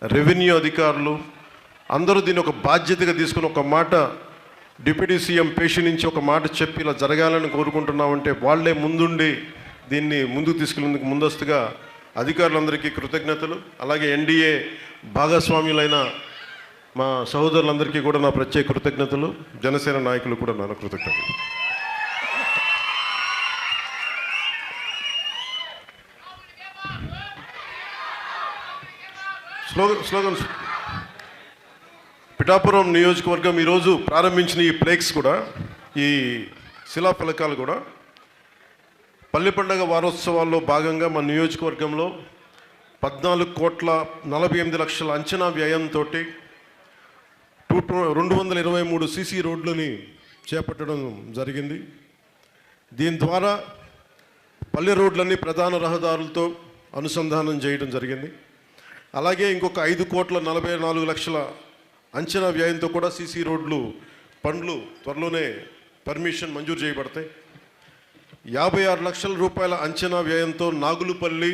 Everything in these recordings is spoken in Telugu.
రెవెన్యూ అధికారులు అందరూ దీన్ని ఒక బాధ్యతగా తీసుకుని ఒక మాట డిప్యూటీ సీఎం పేషి నుంచి ఒక మాట చెప్పి ఇలా జరగాలని కోరుకుంటున్నామంటే వాళ్ళే ముందుండి దీన్ని ముందుకు తీసుకెళ్ళేందుకు ముందస్తుగా అధికారులందరికీ కృతజ్ఞతలు. అలాగే ఎన్డీఏ భాగస్వామ్యులైన మా సహోదరులందరికీ కూడా నా ప్రత్యేక కృతజ్ఞతలు. జనసేన నాయకులు కూడా నా కృతజ్ఞతలు. స్లోగన్స్. పిఠాపురం నియోజకవర్గం ఈరోజు ప్రారంభించిన ఈ ప్లేక్స్ కూడా, ఈ శిలాఫలకాలు కూడా పల్లె పండుగ వారోత్సవాల్లో భాగంగా మన నియోజకవర్గంలో 14,48,00,000 అంచనా వ్యయంతో 223 సీసీ రోడ్లని చేపట్టడం జరిగింది. దీని ద్వారా పల్లె రోడ్లన్నీ ప్రధాన రహదారులతో అనుసంధానం చేయడం జరిగింది. అలాగే ఇంకొక 5,44,00,000 అంచనా వ్యయంతో కూడా సీసీ రోడ్లు పనులు త్వరలోనే పర్మిషన్ మంజూరు చేయబడతాయి. 56 లక్షల రూపాయల అంచనా వ్యయంతో నాగులుపల్లి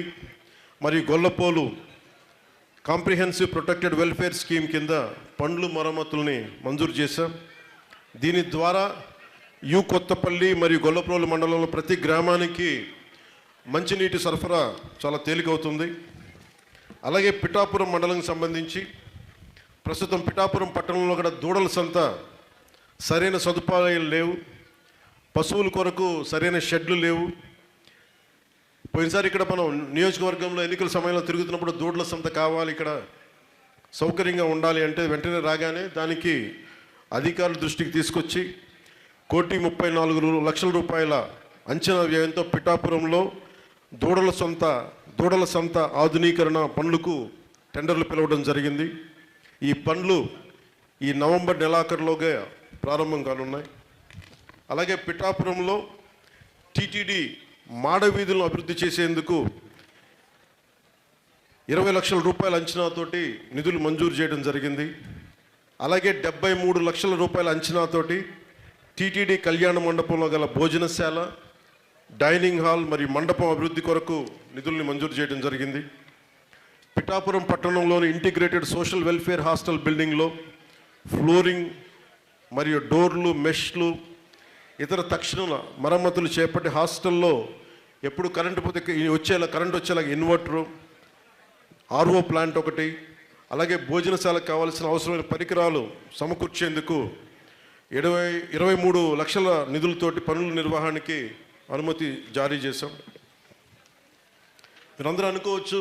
మరియు Gollapolu comprehensive protected welfare scheme కింద పండ్లు మరమ్మతుల్ని మంజూరు చేశాం. దీని ద్వారా కొత్తపల్లి మరియు గొల్లపోలు మండలంలో ప్రతి గ్రామానికి మంచినీటి సరఫరా చాలా తేలికవుతుంది. అలాగే పిఠాపురం మండలంకి సంబంధించి ప్రస్తుతం పిఠాపురం పట్టణంలో కూడా దూడల సంత సరైన సదుపాయాలు లేవు, పశువుల కొరకు సరైన షెడ్లు లేవు. పోయినసారి ఇక్కడ మనం నియోజకవర్గంలో ఎన్నికల సమయంలో తిరుగుతున్నప్పుడు దూడల సంత కావాలి, ఇక్కడ సౌకర్యంగా ఉండాలి అంటే వెంటనే రాగానే దానికి అధికారుల దృష్టికి తీసుకొచ్చి 1,34,00,000 రూపాయల అంచనా వ్యయంతో పిఠాపురంలో దూడల సంత ఆధునీకరణ పనులకు టెండర్లు పిలవడం జరిగింది. ఈ పనులు ఈ నవంబర్ నెలాఖరులోగా ప్రారంభం కానున్నాయి. అలాగే పిఠాపురంలో టీటీడీ మాడ వీధులను అభివృద్ధి చేసేందుకు 20 లక్షల రూపాయల అంచనాతోటి నిధులు మంజూరు చేయడం జరిగింది. అలాగే 73 లక్షల రూపాయల అంచనాతోటి టీటీడీ కళ్యాణ మండపంలో గల భోజనశాల, డైనింగ్ హాల్ మరియు మండపం అభివృద్ధి కొరకు నిధుల్ని మంజూరు చేయడం జరిగింది. పిఠాపురం పట్టణంలోని ఇంటిగ్రేటెడ్ సోషల్ వెల్ఫేర్ హాస్టల్ బిల్డింగ్లో ఫ్లోరింగ్ మరియు డోర్లు, మెష్లు, ఇతర తక్షణ మరమ్మతులు చేపట్టి హాస్టల్లో ఎప్పుడు కరెంటు పోతే కరెంట్ వచ్చేలాగా ఇన్వర్టరు, ఆర్ఓ ప్లాంట్ ఒకటి, అలాగే భోజనశాలకు కావాల్సిన అవసరమైన పరికరాలు సమకూర్చేందుకు 23 లక్షల నిధులతోటి పనుల నిర్వహణకి అనుమతి జారీ చేశాం. మీరందరూ అనుకోవచ్చు